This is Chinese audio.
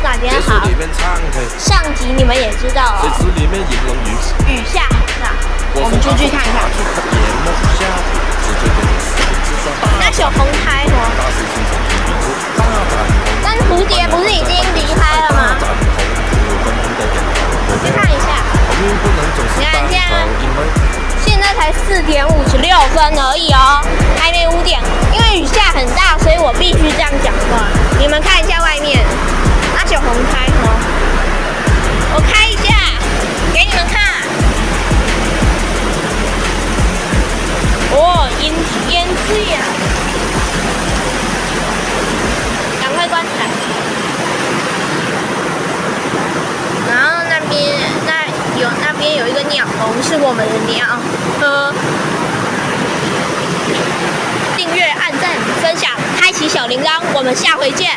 哪天好。上集你们也知道了，雨下很大，我们出去看看。那小红开哦，但是蝴蝶不是已经离开了吗？我去看一下。你看现在才4点56分而已哦，还没5点。因为雨下很大，所以我必须这样讲话。你们看一下外面，那小红开哦，我开一下给你们看。哦，胭脂呀，赶快观察。然后那边有一个鸟笼，是我们的鸟。订阅、按赞、分享、开启小铃铛，我们下回见。